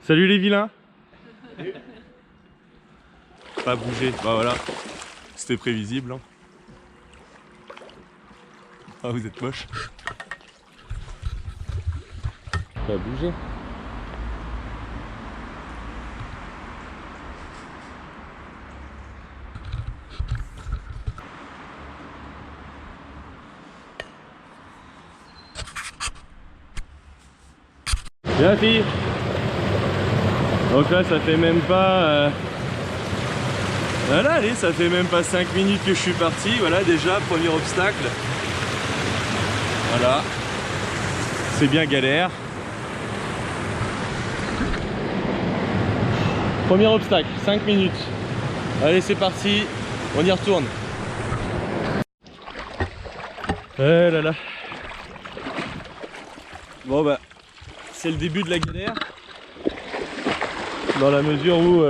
Salut les vilains. Pas bouger, bah voilà, c'était prévisible hein. Ah vous êtes moche. Pas bouger. Bien fille. Donc là ça fait même pas voilà, allez, ça fait même pas 5 minutes que je suis parti. Voilà déjà premier obstacle. Voilà. C'est bien galère. Premier obstacle, 5 minutes. Allez c'est parti, on y retourne. Eh là là. Bon bah c'est le début de la galère. Dans la mesure où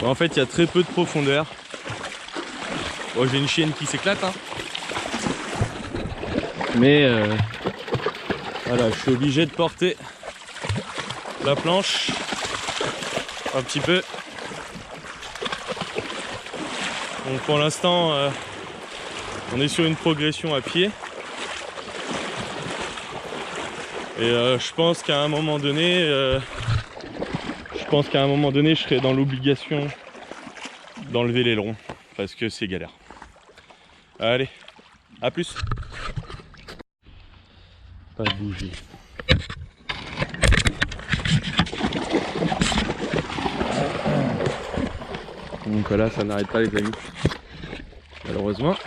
en fait il y a très peu de profondeur. Bon, j'ai une chienne qui s'éclate hein. Mais voilà, je suis obligé de porter la planche un petit peu. Donc pour l'instant on est sur une progression à pied. Et je pense qu'à un moment donné je serai dans l'obligation d'enlever l'aileron parce que c'est galère. Allez, à plus. Pas bouger. Donc là ça n'arrête pas les amis. Malheureusement.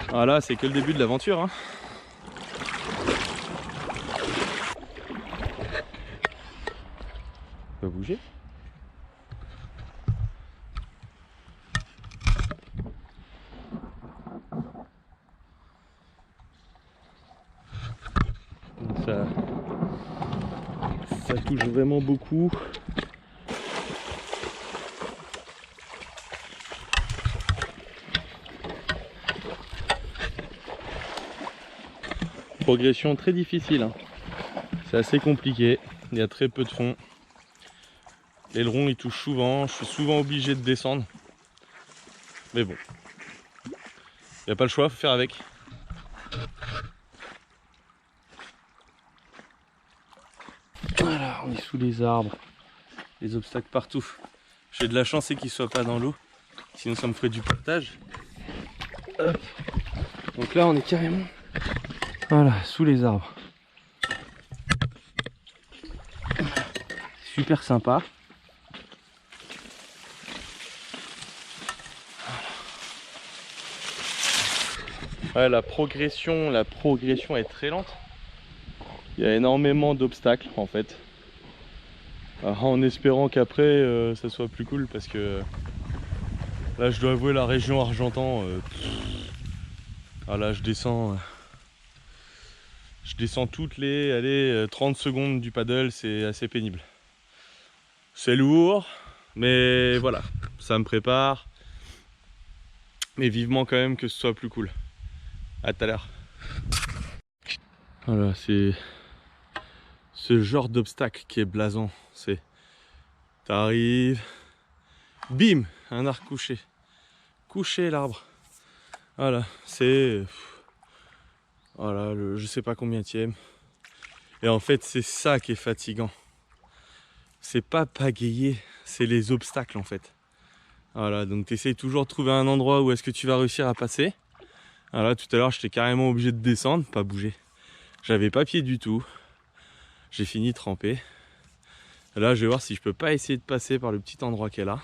Voilà, c'est que le début de l'aventure hein. Pas bouger. Ça touche vraiment beaucoup. Progression très difficile hein. C'est assez compliqué, il y a très peu de fond. L'aileron il touche souvent, je suis souvent obligé de descendre. Mais bon, il n'y a pas le choix, faut faire avec. Voilà, on est sous les arbres, les obstacles partout. J'ai de la chance qu'ils ne soient pas dans l'eau, sinon ça me ferait du partage. Hop. Donc là on est carrément voilà, sous les arbres. Super sympa. Ouais, la progression est très lente. Il y a énormément d'obstacles en fait. En espérant qu'après ça soit plus cool parce que là je dois avouer la région Argentan. Là je descends toutes les 30 secondes du paddle, c'est assez pénible. C'est lourd, mais voilà, ça me prépare. Mais vivement quand même que ce soit plus cool. À tout à l'heure. Voilà, c'est ce genre d'obstacle qui est blasant. C'est t'arrives, bim, un arc couché. Couché l'arbre. Voilà, c'est voilà, je sais pas combienième. Et en fait, c'est ça qui est fatigant. C'est pas pagayer, c'est les obstacles en fait. Voilà, donc tu essayes toujours de trouver un endroit où est-ce que tu vas réussir à passer. Voilà, tout à l'heure j'étais carrément obligé de descendre, pas bouger. J'avais pas pied du tout. J'ai fini trempé. Là je vais voir si je peux pas essayer de passer par le petit endroit qu'elle a.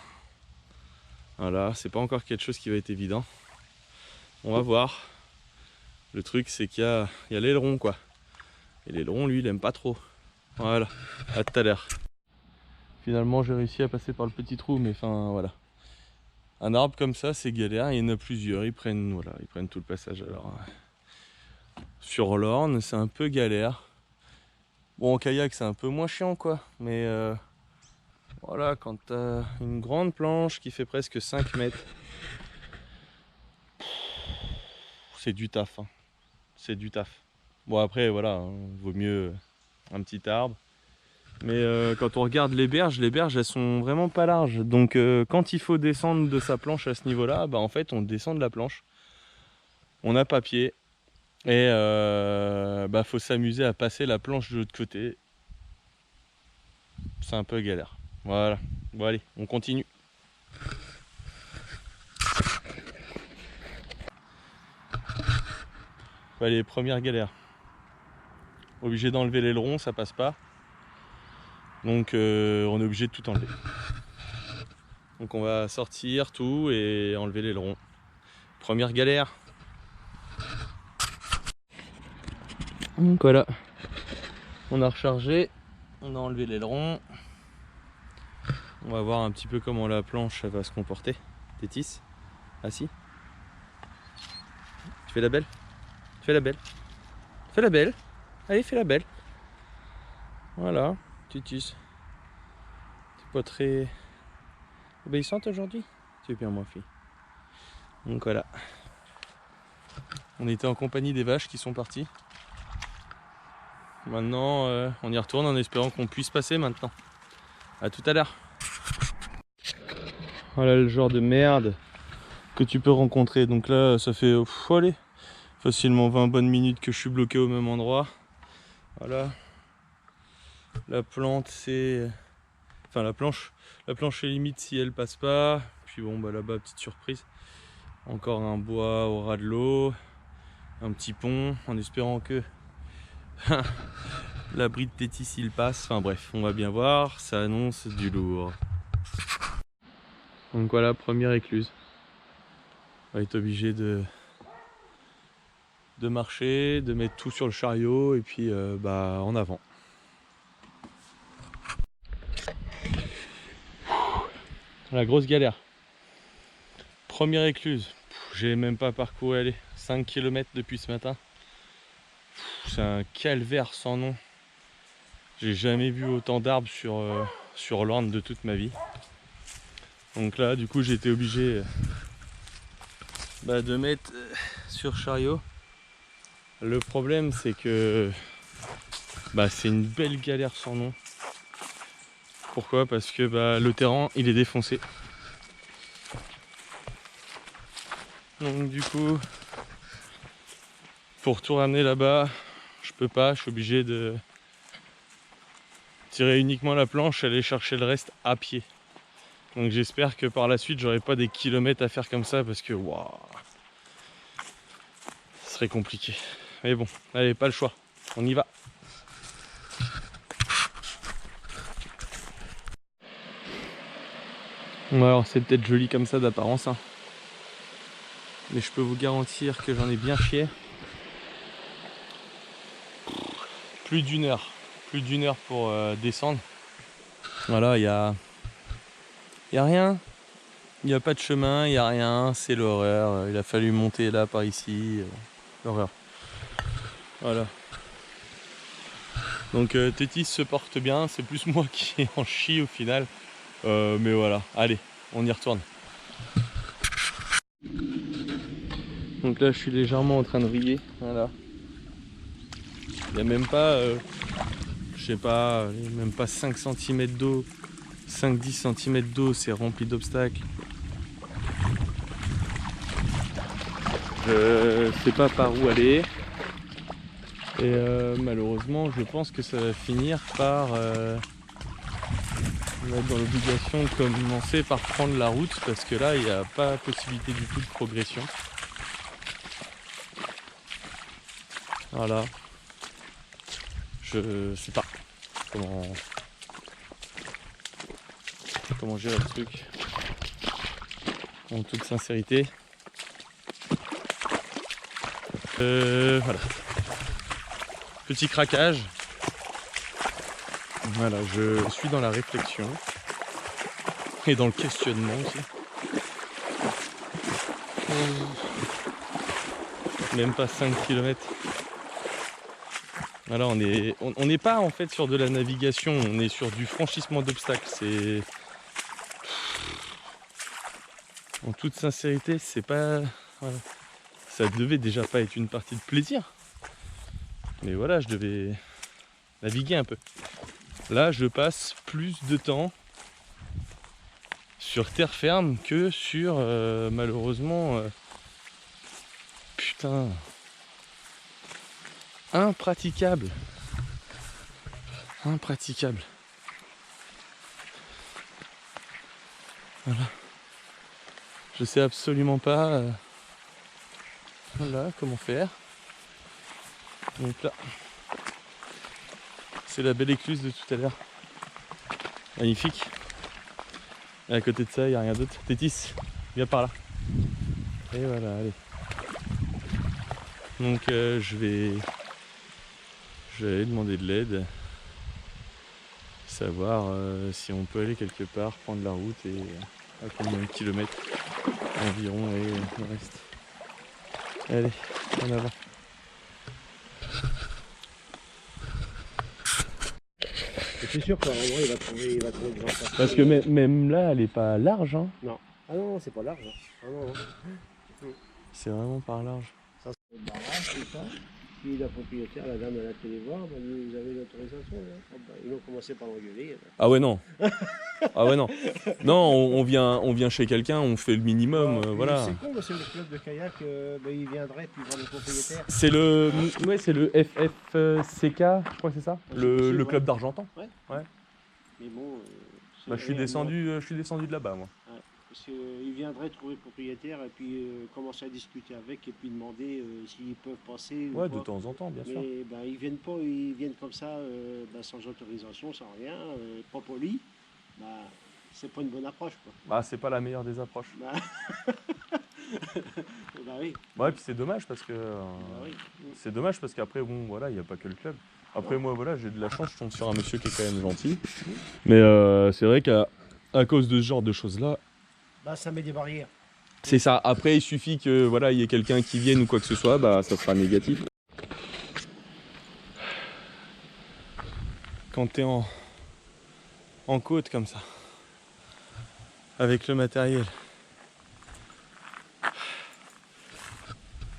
Voilà, c'est pas encore quelque chose qui va être évident. On va voir. Le truc c'est qu'il y a l'aileron quoi. Et l'aileron lui il aime pas trop. Voilà, à tout à l'heure. Finalement j'ai réussi à passer par le petit trou, mais enfin voilà. Un arbre comme ça c'est galère, il y en a plusieurs, ils prennent tout le passage. Alors sur l'Orne c'est un peu galère. Bon en kayak c'est un peu moins chiant quoi, mais voilà, quand t'as une grande planche qui fait presque 5 mètres, c'est du taf, hein. C'est du taf. Bon après voilà, hein, vaut mieux un petit arbre. Mais quand on regarde les berges elles sont vraiment pas larges. Donc quand il faut descendre de sa planche à ce niveau-là, bah en fait on descend de la planche. On n'a pas pied. Et bah faut s'amuser à passer la planche de l'autre côté. C'est un peu galère. Voilà. Bon allez, on continue. Allez, première galère. Obligé d'enlever l'aileron, ça passe pas. Donc on est obligé de tout enlever. Donc on va sortir tout et enlever l'aileron. Première galère. Donc voilà. On a rechargé, on a enlevé l'aileron. On va voir un petit peu comment la planche va se comporter. Tétis, assis. Tu fais la belle? Fais la belle. Fais la belle. Allez, fais la belle. Voilà, Tétis. T'es pas très obéissante aujourd'hui? Tu es bien moi fille. Donc voilà. On était en compagnie des vaches qui sont parties. Maintenant, on y retourne en espérant qu'on puisse passer maintenant. A tout à l'heure. Voilà le genre de merde que tu peux rencontrer. Donc là, ça fait allez, facilement 20 bonnes minutes que je suis bloqué au même endroit. Voilà. La plante, c'est... Enfin, la planche est limite si elle passe pas. Puis bon, bah là-bas, petite surprise. Encore un bois au ras de l'eau. Un petit pont, en espérant que l'abri de Tétis il passe. Enfin bref, on va bien voir. Ça annonce du lourd. Donc voilà, première écluse. On va être obligé de marcher, de mettre tout sur le chariot et puis bah en avant. La grosse galère. Première écluse. J'ai même pas parcouru aller 5 km depuis ce matin. C'est un calvaire sans nom. J'ai jamais vu autant d'arbres sur l'Orne de toute ma vie. Donc là, du coup, j'ai été obligé de mettre sur chariot. Le problème, c'est que c'est une belle galère sans nom. Pourquoi? Parce que le terrain, il est défoncé. Donc du coup, pour tout ramener là-bas, je peux pas. Je suis obligé de tirer uniquement la planche et aller chercher le reste à pied. Donc j'espère que par la suite, j'aurai pas des kilomètres à faire comme ça parce que waouh, ce serait compliqué. Mais bon, allez, pas le choix. On y va. Bon, alors c'est peut-être joli comme ça d'apparence, hein. Mais je peux vous garantir que j'en ai bien chié. Plus d'une heure pour descendre. Voilà, il y a rien. Il n'y a pas de chemin, il n'y a rien, c'est l'horreur. Il a fallu monter là par ici. L'horreur. Voilà. Donc Tétis se porte bien, c'est plus moi qui en chie au final. Mais voilà, allez, on y retourne. Donc là je suis légèrement en train de vriller. Voilà. Il n'y a même pas, je sais pas, même pas 5 cm d'eau. 5-10 cm d'eau, c'est rempli d'obstacles. Je sais pas par où aller. Et malheureusement, je pense que ça va finir par être dans l'obligation de commencer par prendre la route parce que là, il n'y a pas possibilité du tout de progression. Voilà. Je sais pas comment gérer le truc. En toute sincérité. Voilà. Petit craquage. Voilà, je suis dans la réflexion et dans le questionnement aussi. Même pas 5 km. Voilà, on n'est pas en fait sur de la navigation, on est sur du franchissement d'obstacles. C'est, en toute sincérité, c'est pas, voilà. Ça devait déjà pas être une partie de plaisir. Mais voilà, je devais naviguer un peu. Là, je passe plus de temps sur terre ferme que sur, malheureusement, putain, impraticable. Impraticable. Voilà. Je sais absolument pas voilà, comment faire. Donc là, c'est la belle écluse de tout à l'heure. Magnifique. Et à côté de ça, il n'y a rien d'autre. Tétis, viens par là. Et voilà, allez. Donc je vais aller demander de l'aide. Savoir si on peut aller quelque part, prendre la route et à combien de kilomètres environ et le reste. Allez, en avant. C'est sûr qu'en vrai, il va trouver de gens. Parce que même là, elle est pas large. Hein. Non. Ah non, c'est pas large. Hein. Ah non. C'est vraiment pas large. Ça, c'est le barrage, tout ça. Puis la propriétaire, la dame, elle a été les voir, elle m'a dit, vous avez l'autorisation là. Ah bah, ils ont commencé par l'engueuler. Ah ouais, non. Ah ouais, non. Non, on vient chez quelqu'un, on fait le minimum, voilà. C'est con, c'est le club de kayak, il viendrait puis voir le propriétaire. C'est le FFCK, je crois que c'est ça, le club d'Argentan. Ouais. Mais bon, bah, je suis descendu de là-bas, moi. Ouais. Parce qu'il viendrait trouver le propriétaire et puis commencer à discuter avec et puis demander s'ils peuvent passer. Ouais, de temps en temps, bien sûr. Mais ben, ils viennent pas, ils viennent comme ça, sans autorisation, sans rien, pas poli. Bah, c'est pas une bonne approche, quoi. Bah, c'est pas la meilleure des approches. Bah, bah oui. Ouais, puis c'est dommage parce que oui. c'est dommage parce qu'après, bon, voilà, il n'y a pas que le club. Après, moi, voilà, j'ai de la chance, je tombe sur un monsieur qui est quand même gentil. Mais c'est vrai qu'à cause de ce genre de choses-là, bah, ça met des barrières. C'est ça. Après, il suffit que voilà, il y ait quelqu'un qui vienne ou quoi que ce soit, bah, ça sera négatif. Quand tu es en côte comme ça, avec le matériel,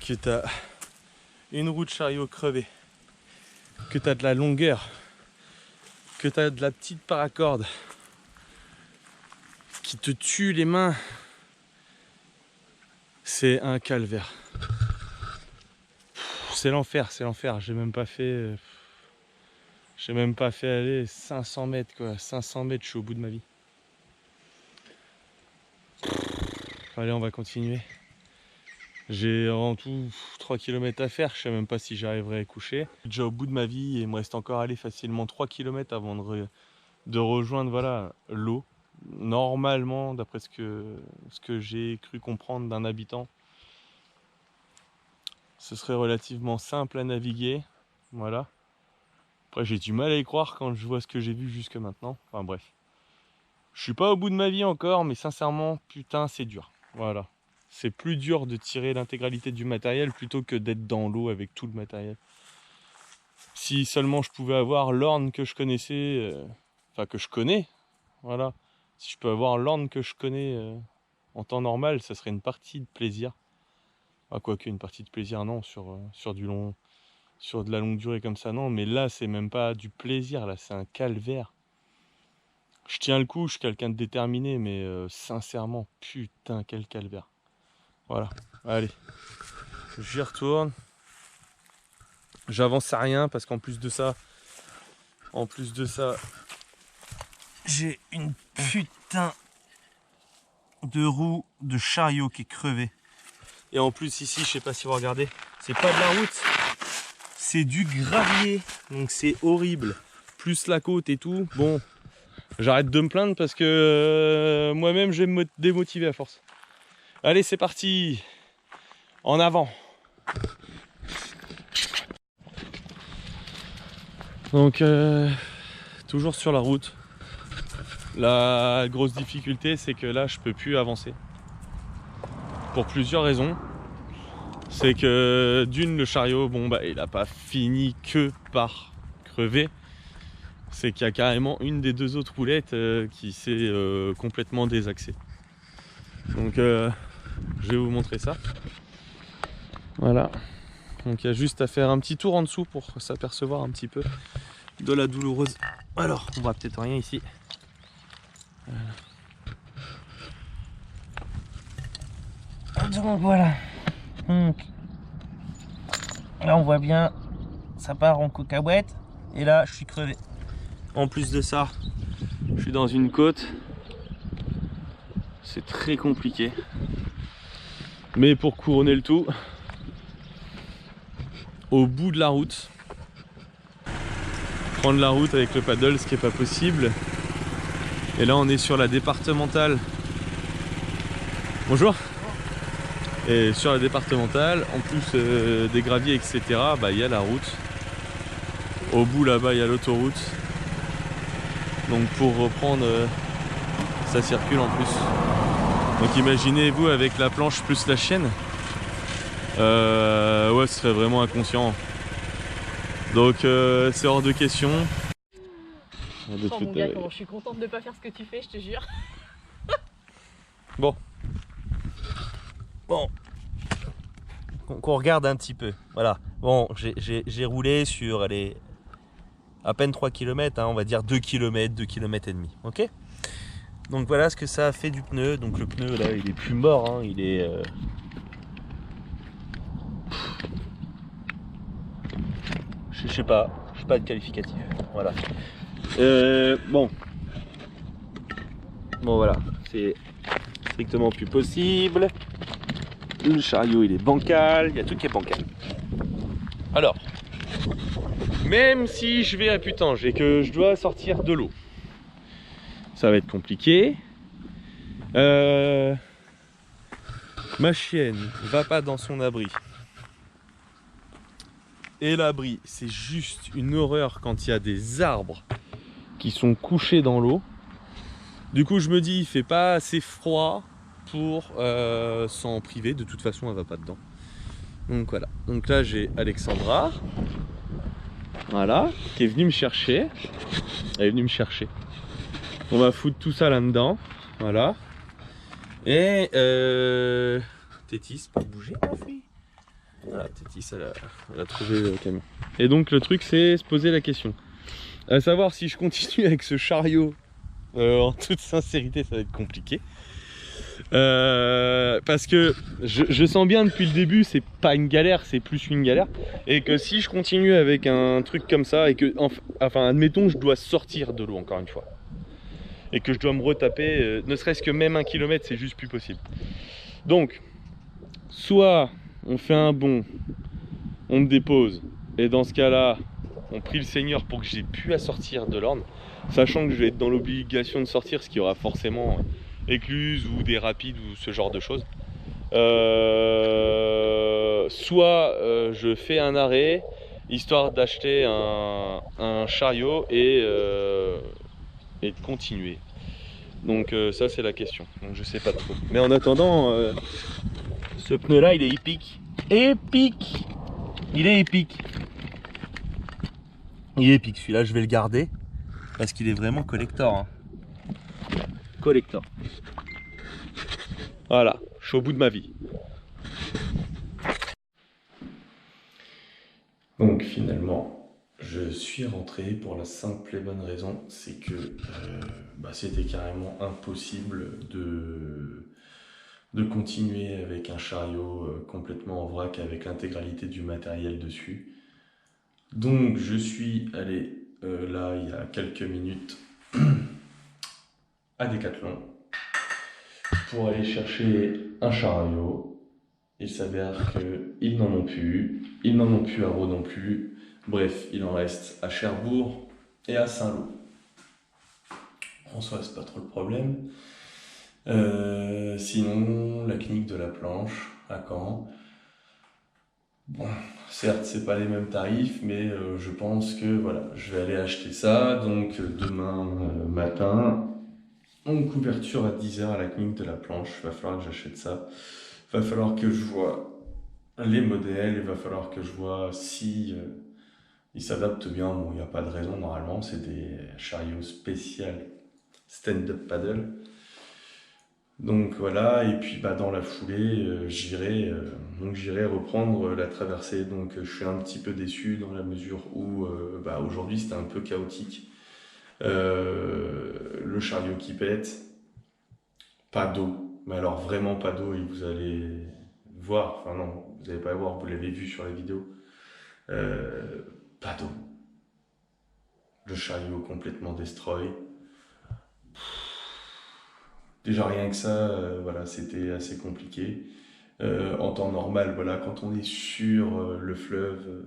que tu as une roue de chariot crevée, que tu as de la longueur, que tu as de la petite paracorde qui te tue les mains, c'est un calvaire. C'est l'enfer, c'est l'enfer. J'ai même pas fait aller 500 mètres quoi. 500 mètres, je suis au bout de ma vie. Allez, on va continuer. J'ai en tout 3 km à faire. Je sais même pas si j'arriverai à coucher. Je suis déjà au bout de ma vie et il me reste encore à aller facilement 3 km avant de rejoindre voilà, l'eau. Normalement, d'après ce que j'ai cru comprendre d'un habitant, ce serait relativement simple à naviguer. Voilà. Après, j'ai du mal à y croire quand je vois ce que j'ai vu jusque maintenant. Enfin bref. Je suis pas au bout de ma vie encore, mais sincèrement, putain, c'est dur. Voilà. C'est plus dur de tirer l'intégralité du matériel plutôt que d'être dans l'eau avec tout le matériel. Si seulement je pouvais avoir l'orne que je connaissais, enfin que je connais, voilà. Si je peux avoir l'orne que je connais en temps normal, ça serait une partie de plaisir. Ah, quoique une partie de plaisir, non, sur de la longue durée comme ça, non. Mais là, c'est même pas du plaisir, là, c'est un calvaire. Je tiens le coup, je suis quelqu'un de déterminé, mais sincèrement, putain, quel calvaire. Voilà, allez, j'y retourne. J'avance à rien parce qu'en plus de ça, j'ai une putain de roue de chariot qui est crevée. Et en plus ici, je sais pas si vous regardez, c'est pas de la route, c'est du gravier, donc c'est horrible. Plus la côte et tout, bon, j'arrête de me plaindre parce que moi-même je vais me démotiver à force. Allez, c'est parti, en avant. Donc toujours sur la route. La grosse difficulté, c'est que là, je peux plus avancer. Pour plusieurs raisons. C'est que d'une, le chariot, bon bah il a pas fini que par crever. C'est qu'il y a carrément une des deux autres roulettes qui s'est complètement désaxée. Donc je vais vous montrer ça. Voilà. Donc il y a juste à faire un petit tour en dessous pour s'apercevoir un petit peu de la douloureuse. Alors, on voit peut-être rien ici. Donc voilà. Donc, là on voit bien, ça part en cacahuète. Et là je suis crevé. En plus de ça, je suis dans une côte. C'est très compliqué. Mais pour couronner le tout, au bout de la route, prendre la route avec le paddle, ce qui n'est pas possible. Et là on est sur la départementale. Bonjour. Et sur la départementale, en plus des graviers, etc., bah, y a la route. Au bout là-bas, il y a l'autoroute. Donc pour reprendre, ça circule en plus. Donc imaginez-vous avec la planche plus la chaîne. Ouais, ce serait vraiment inconscient. Donc c'est hors de question. Oh mon gars, comment je suis contente de ne pas faire ce que tu fais, je te jure. Bon. Bon. Qu'on regarde un petit peu. Voilà. Bon, j'ai roulé sur allez, à peine 3 km, hein, on va dire 2 km, 2 km et demi. Ok. Donc voilà ce que ça a fait du pneu. Donc le pneu là, il est plus mort. Hein, il est. Je sais pas de qualificatif. Voilà. Bon. Bon voilà. C'est strictement plus possible. Le chariot il est bancal. Il y a tout qui est bancal. Alors. Même si je vais à Putange et que je dois sortir de l'eau, ça va être compliqué. Ma chienne va pas dans son abri. Et l'abri, c'est juste une horreur quand il y a des arbres qui sont couchés dans l'eau. Du coup, je me dis, il fait pas assez froid pour s'en priver. De toute façon, elle va pas dedans. Donc voilà. Donc là, j'ai Alexandra. Voilà, qui est venue me chercher. Elle est venue me chercher. On va foutre tout ça là-dedans. Voilà. Et Tétis, pas bouger ma fille. Voilà, Tétis, elle a trouvé le camion. Et donc le truc, c'est se poser la question. À savoir si je continue avec ce chariot, en toute sincérité, ça va être compliqué. Parce que je sens bien depuis le début, c'est pas une galère, c'est plus une galère. Et que si je continue avec un truc comme ça, et que, enfin, admettons, je dois sortir de l'eau encore une fois. Et que je dois me retaper, ne serait-ce que même 1 kilomètre, c'est juste plus possible. Donc, soit on fait un bond, on me dépose, et dans ce cas-là, on prie le Seigneur pour que j'ai plus à sortir de l'Orne, sachant que je vais être dans l'obligation de sortir, ce qui aura forcément écluses ou des rapides ou ce genre de choses. Soit je fais un arrêt, histoire d'acheter un chariot et de continuer. Donc ça c'est la question. Donc je sais pas trop. Mais en attendant, ce pneu là il est épique. Épique. Il est épique. Il est épique. Celui-là je vais le garder parce qu'il est vraiment collector. Hein. Collector. Voilà, je suis au bout de ma vie. Donc finalement, je suis rentré pour la simple et bonne raison, c'est que c'était carrément impossible de continuer avec un chariot complètement en vrac avec l'intégralité du matériel dessus. Donc je suis allé là il y a quelques minutes à Decathlon pour aller chercher un chariot. Il s'avère qu'ils n'en ont plus, ils n'en ont plus à Rho non plus. Bref, il en reste à Cherbourg et à Saint-Lô. En soi, c'est pas trop le problème. Sinon, la clinique de la Planche à Caen. Bon, certes, c'est pas les mêmes tarifs, mais je pense que voilà, je vais aller acheter ça. Donc demain matin, en couverture à 10 h à la clinique de la planche, il va falloir que j'achète ça. Il va falloir que je vois les modèles, il va falloir que je vois si ils s'adaptent bien. Bon, il n'y a pas de raison, normalement, c'est des chariots spéciaux stand-up paddle. Donc voilà, et puis bah, dans la foulée, j'irai reprendre la traversée. Donc je suis un petit peu déçu dans la mesure où bah, aujourd'hui c'était un peu chaotique. Le chariot qui pète, pas d'eau, mais alors vraiment pas d'eau, et vous allez voir, enfin non, vous n'allez pas voir, vous l'avez vu sur la vidéo, pas d'eau. Le chariot complètement destroy. Déjà rien que ça, voilà, c'était assez compliqué. En temps normal, voilà, quand on est sur le fleuve,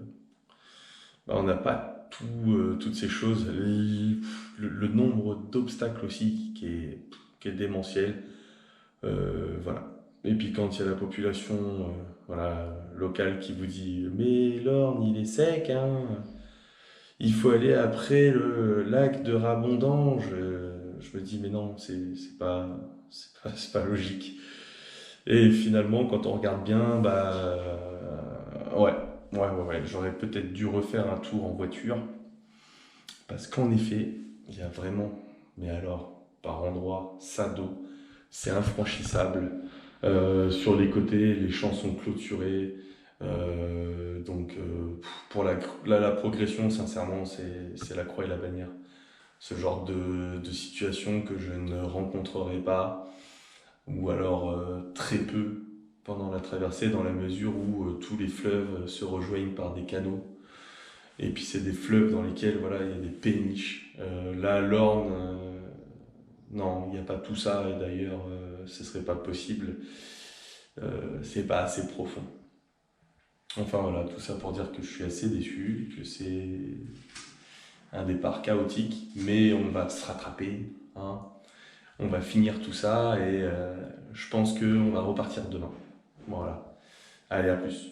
bah, on n'a pas toutes ces choses. Le nombre d'obstacles aussi qui est démentiel. Voilà. Et puis quand il y a la population voilà, locale qui vous dit mais l'Orne il est sec, hein, il faut aller après le lac de Rabondon. Je me dis mais non, c'est pas logique. Et finalement, quand on regarde bien, bah ouais, j'aurais peut-être dû refaire un tour en voiture. Parce qu'en effet, il y a vraiment, mais alors, par endroits, ça d'eau, c'est infranchissable. Sur les côtés, les champs sont clôturés. Donc, pour la progression, sincèrement, c'est la croix et la bannière. Ce genre de situation que je ne rencontrerai pas, ou alors très peu pendant la traversée, dans la mesure où tous les fleuves se rejoignent par des canaux. Et puis c'est des fleuves dans lesquels voilà, il y a des péniches. Là, l'Orne, non, il n'y a pas tout ça, et d'ailleurs, ce serait pas possible. C'est pas assez profond. Enfin voilà, tout ça pour dire que je suis assez déçu, que c'est un départ chaotique, mais on va se rattraper, hein. On va finir tout ça et je pense qu'on va repartir demain. Voilà. Allez, à plus.